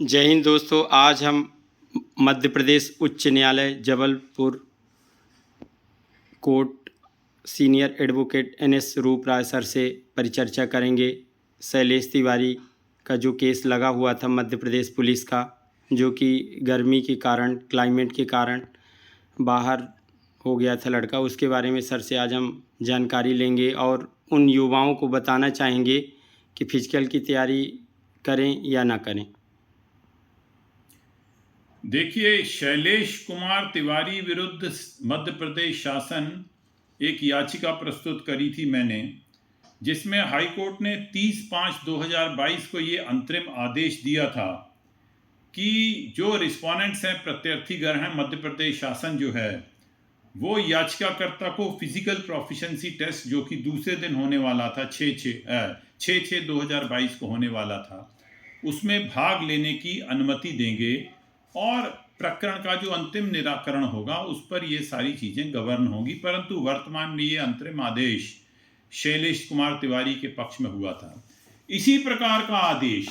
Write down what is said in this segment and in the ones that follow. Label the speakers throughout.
Speaker 1: जय हिंद दोस्तों। आज हम मध्य प्रदेश उच्च न्यायालय Jabalpur court senior advocate NS. रूप राय सर से परिचर्चा करेंगे। शैलेश तिवारी का जो केस लगा हुआ था मध्य प्रदेश पुलिस का, जो कि गर्मी के कारण, क्लाइमेट के कारण बाहर हो गया था लड़का, उसके बारे में सर से आज हम जानकारी लेंगे और उन युवाओं को बताना चाहेंगे कि फिजिकल की तैयारी करें या ना करें।
Speaker 2: देखिए, शैलेश कुमार तिवारी विरुद्ध मध्य प्रदेश शासन एक याचिका प्रस्तुत करी थी मैंने, जिसमें हाई कोर्ट ने 30/5/2022 को ये अंतरिम आदेश दिया था कि जो रिस्पोंडेंट्स हैं, प्रत्यर्थीगण हैं, मध्य प्रदेश शासन जो है वो याचिकाकर्ता को फिजिकल प्रोफिशिएंसी टेस्ट जो कि दूसरे दिन होने वाला था, 6/6/2022 को होने वाला था, उसमें भाग लेने की अनुमति देंगे और प्रकरण का जो अंतिम निराकरण होगा उस पर ये सारी चीज़ें गवर्न होंगी। परंतु वर्तमान में ये अंतरिम आदेश शैलेश कुमार तिवारी के पक्ष में हुआ था। इसी प्रकार का आदेश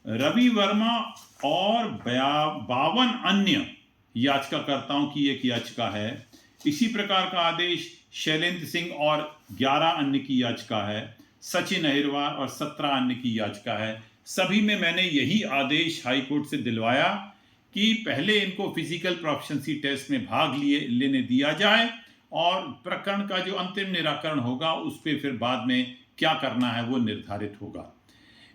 Speaker 2: रवि वर्मा और 52 अन्य याचिकाकर्ताओं की एक याचिका है। इसी प्रकार का आदेश शैलेंद्र सिंह और 11 अन्य की याचिका है। सचिन अहिरवार और 17 अन्य की याचिका है। सभी में मैंने यही आदेश हाई कोर्ट से दिलवाया कि पहले इनको फिजिकल प्रोफिशिएंसी टेस्ट में भाग लेने दिया जाए और प्रकरण का जो अंतिम निराकरण होगा उस पर फिर बाद में क्या करना है वो निर्धारित होगा।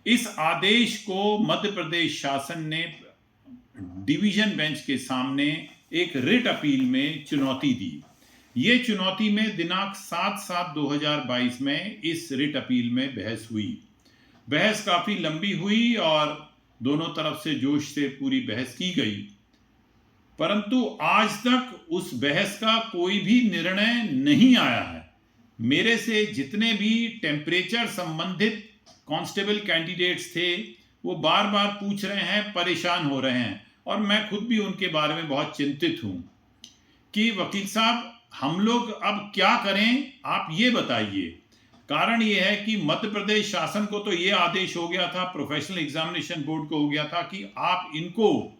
Speaker 2: इस आदेश को मध्य प्रदेश शासन ने डिवीजन बेंच के सामने एक रिट अपील में चुनौती दी। ये चुनौती में दिनांक 7/7/2022 में इस रिट अपील में बहस हुई। बहस काफ़ी लंबी हुई और दोनों तरफ से जोश से पूरी बहस की गई, परंतु आज तक उस बहस का कोई भी निर्णय नहीं आया है। मेरे से जितने भी टेम्परेचर संबंधित कांस्टेबल कैंडिडेट्स थे वो बार बार पूछ रहे हैं, परेशान हो रहे हैं, और मैं खुद भी उनके बारे में बहुत चिंतित हूं कि वकील साहब हम लोग अब क्या करें, आप ये बताइए। कारण ये है कि मध्य प्रदेश शासन को तो ये आदेश हो गया था, प्रोफेशनल एग्जामिनेशन बोर्ड को हो गया था कि आप इनको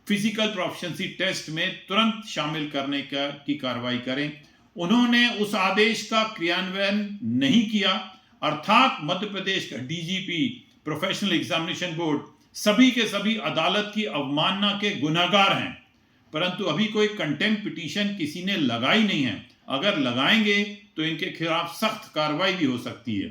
Speaker 2: फिजिकल प्रोफिशिएंसी टेस्ट में तुरंत शामिल करने की कार्रवाई करें। उन्होंने उस आदेश का क्रियान्वयन नहीं किया, अर्थात मध्य प्रदेश का डीजीपी, प्रोफेशनल एग्जामिनेशन बोर्ड सभी के सभी अदालत की अवमानना के गुनहगार हैं। परंतु अभी कोई कंटेम्प्ट पिटीशन किसी ने लगाई नहीं है। अगर लगाएंगे तो इनके खिलाफ सख्त कार्रवाई भी हो सकती है।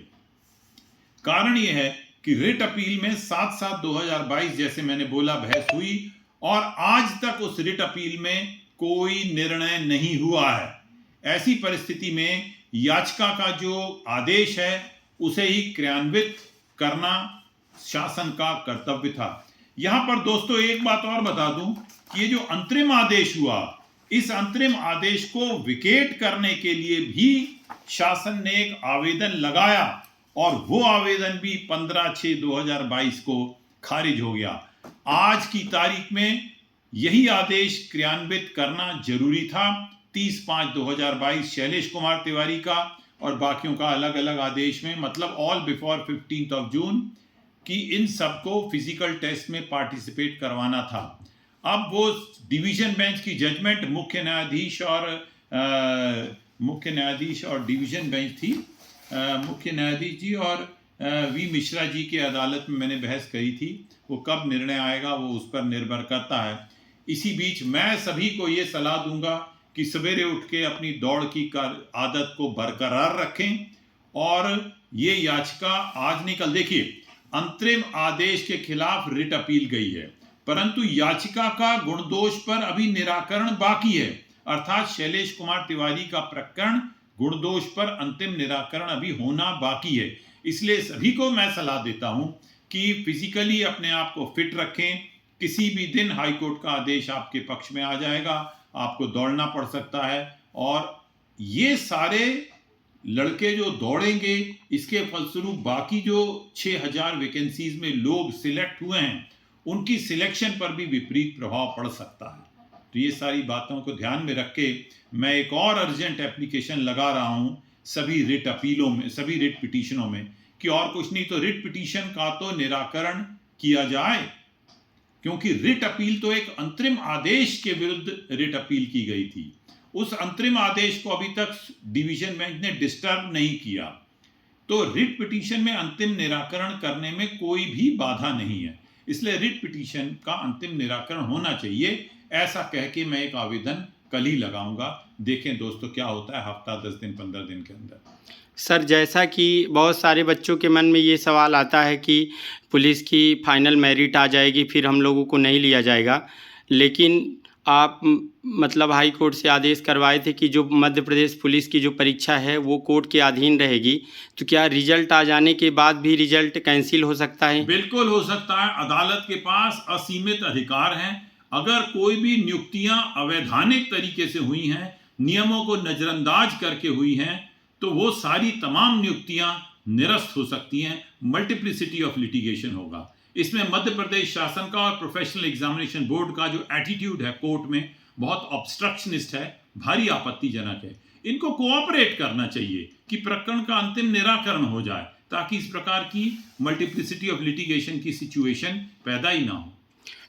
Speaker 2: कारण यह है कि रिट अपील में 7/7/2022 जैसे मैंने बोला बहस हुई और आज तक उस रिट अपील में कोई निर्णय नहीं हुआ है। ऐसी परिस्थिति में याचिका का जो आदेश है उसे ही क्रियान्वित करना शासन का कर्तव्य था। यहां पर दोस्तों एक बात और बता दूं कि ये जो अंतरिम आदेश हुआ, इस अंतरिम आदेश को विकेट करने के लिए भी शासन ने एक आवेदन लगाया और वो आवेदन भी 15/6/2022 को खारिज हो गया। आज की तारीख में यही आदेश क्रियान्वित करना जरूरी था। 30/5/2022 शैलेश कुमार तिवारी का और बाकियों का अलग अलग आदेश में, मतलब ऑल बिफोर 15 जून कि इन सबको फिजिकल टेस्ट में पार्टिसिपेट करवाना था। अब वो डिवीजन बेंच की जजमेंट मुख्य न्यायाधीश और डिवीजन बेंच थी, मुख्य न्यायाधीश जी और वी मिश्रा जी की अदालत में मैंने बहस करी थी। वो कब निर्णय आएगा वो उस पर निर्भर करता है। इसी बीच मैं सभी को ये सलाह दूंगा कि सवेरे उठ के अपनी दौड़ की आदत को बरकरार रखें और ये याचिका आज नहीं कल, देखिए अंतरिम आदेश के खिलाफ रिट अपील गई है, परंतु याचिका का गुणदोष पर अभी निराकरण बाकी है। अर्थात शैलेश कुमार तिवारी का प्रकरण गुणदोष पर अंतिम निराकरण अभी होना बाकी है। इसलिए सभी को मैं सलाह देता हूं कि फिजिकली अपने आप को फिट रखें। किसी भी दिन हाई कोर्ट का आदेश आपके पक्ष में आ जाएगा, आपको दौड़ना पड़ सकता है, और ये सारे लड़के जो दौड़ेंगे इसके फलस्वरूप बाकी जो 6000 वैकेंसीज में लोग सिलेक्ट हुए हैं उनकी सिलेक्शन पर भी विपरीत प्रभाव पड़ सकता है। तो ये सारी बातों को ध्यान में रख के मैं एक और अर्जेंट एप्लीकेशन लगा रहा हूं सभी रिट अपीलों में, सभी रिट पिटीशनों में, कि और कुछ नहीं तो रिट पिटीशन का तो निराकरण किया जाए। क्योंकि रिट अपील तो एक अंतरिम आदेश के विरुद्ध रिट अपील की गई थी। उस अंतरिम आदेश को अभी तक डिवीजन बेंच ने डिस्टर्ब नहीं किया, तो रिट पिटीशन में अंतिम निराकरण करने में कोई भी बाधा नहीं है। इसलिए रिट पिटीशन का अंतिम निराकरण होना चाहिए, ऐसा कह के मैं एक आवेदन कल ही लगाऊंगा। देखें दोस्तों क्या होता है हफ्ता 10 दिन 15 दिन के अंदर।
Speaker 1: सर, जैसा कि बहुत सारे बच्चों के मन में ये सवाल आता है कि पुलिस की फाइनल मेरिट आ जाएगी फिर हम लोगों को नहीं लिया जाएगा, लेकिन आप मतलब हाई कोर्ट से आदेश करवाए थे कि जो मध्य प्रदेश पुलिस की जो परीक्षा है वो कोर्ट के अधीन रहेगी, तो क्या रिजल्ट आ जाने के बाद भी रिजल्ट कैंसिल हो सकता है?
Speaker 2: बिल्कुल हो सकता है। अदालत के पास असीमित अधिकार हैं। अगर कोई भी नियुक्तियां अवैधानिक तरीके से हुई हैं, नियमों को नजरअंदाज करके हुई हैं, तो वो सारी तमाम नियुक्तियां निरस्त हो सकती हैं। मल्टीप्लिसिटी ऑफ लिटिगेशन होगा। इसमें मध्य प्रदेश शासन का और प्रोफेशनल एग्जामिनेशन बोर्ड का जो एटीट्यूड है कोर्ट में बहुत ऑब्स्ट्रक्शनिस्ट है, भारी आपत्तिजनक है। इनको कोऑपरेट करना चाहिए कि प्रकरण का अंतिम निराकरण हो जाए, ताकि इस प्रकार की मल्टीप्लिसिटी ऑफ लिटिगेशन की सिचुएशन पैदा ही ना हो।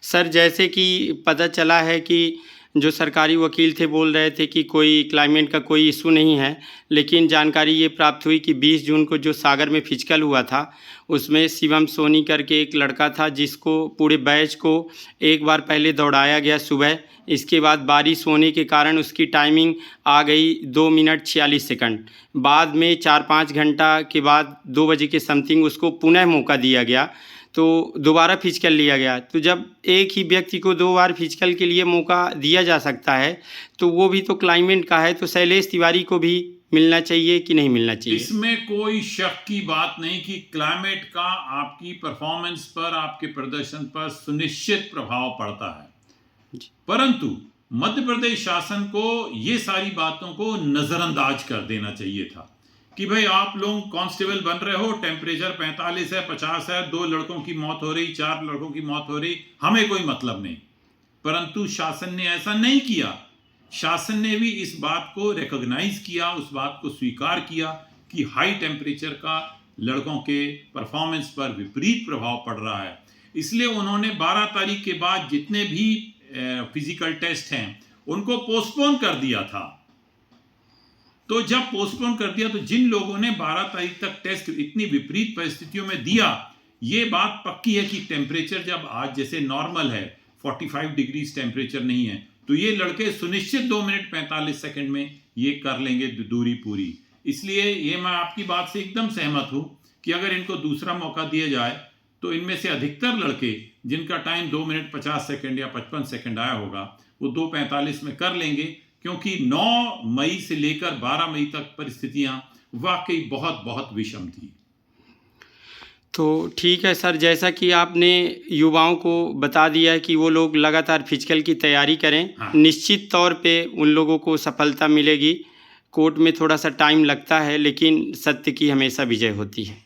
Speaker 1: सर, जैसे कि पता चला है कि जो सरकारी वकील थे बोल रहे थे कि कोई क्लाइमेट का कोई इशू नहीं है, लेकिन जानकारी ये प्राप्त हुई कि 20 जून को जो सागर में फिजिकल हुआ था उसमें शिवम सोनी करके एक लड़का था जिसको पूरे बैच को एक बार पहले दौड़ाया गया सुबह। इसके बाद बारिश होने के कारण उसकी टाइमिंग आ गई 2 मिनट 46 सेकंड। बाद में 4-5 घंटा के बाद 2 बजे के समथिंग उसको पुनः मौका दिया गया, तो दोबारा फिजिकल लिया गया। तो जब एक ही व्यक्ति को 2 बार फिजिकल के लिए मौका दिया जा सकता है, तो वो भी तो क्लाइमेट का है, तो शैलेश तिवारी को भी मिलना चाहिए कि नहीं मिलना चाहिए?
Speaker 2: इसमें कोई शक की बात नहीं कि क्लाइमेट का आपकी परफॉर्मेंस पर, आपके प्रदर्शन पर सुनिश्चित प्रभाव पड़ता है, परंतु मध्य प्रदेश शासन को ये सारी बातों को नजरअंदाज कर देना चाहिए था कि भाई आप लोग कांस्टेबल बन रहे हो, टेम्परेचर 45 है, 50 है, 2 लड़कों की मौत हो रही, 4 लड़कों की मौत हो रही, हमें कोई मतलब नहीं। परंतु शासन ने ऐसा नहीं किया। शासन ने भी इस बात को रिकॉग्नाइज किया, उस बात को स्वीकार किया कि हाई टेम्परेचर का लड़कों के परफॉर्मेंस पर विपरीत प्रभाव पड़ रहा है। इसलिए उन्होंने 12 तारीख के बाद जितने भी फिजिकल टेस्ट हैं उनको पोस्टपोन कर दिया था। तो जब पोस्टपोन कर दिया तो जिन लोगों ने 12 तारीख तक टेस्ट इतनी विपरीत परिस्थितियों में दिया, ये बात पक्की है कि टेम्परेचर जब आज जैसे नॉर्मल है 45 डिग्री टेम्परेचर नहीं है, तो ये लड़के सुनिश्चित 2 मिनट 45 सेकंड में ये कर लेंगे दूरी पूरी। इसलिए ये मैं आपकी बात से एकदम सहमत हूं कि अगर इनको दूसरा मौका दिया जाए तो इनमें से अधिकतर लड़के जिनका टाइम 2 मिनट 50 सेकंड या 55 सेकंड आया होगा वो 2:45 में कर लेंगे, क्योंकि 9 मई से लेकर 12 मई तक परिस्थितियां वाकई बहुत बहुत विषम थी।
Speaker 1: तो ठीक है सर, जैसा कि आपने युवाओं को बता दिया है कि वो लोग लगातार फिजिकल की तैयारी करें।
Speaker 2: हाँ।
Speaker 1: निश्चित तौर पे उन लोगों को सफलता मिलेगी। कोर्ट में थोड़ा सा टाइम लगता है, लेकिन सत्य की हमेशा विजय होती है।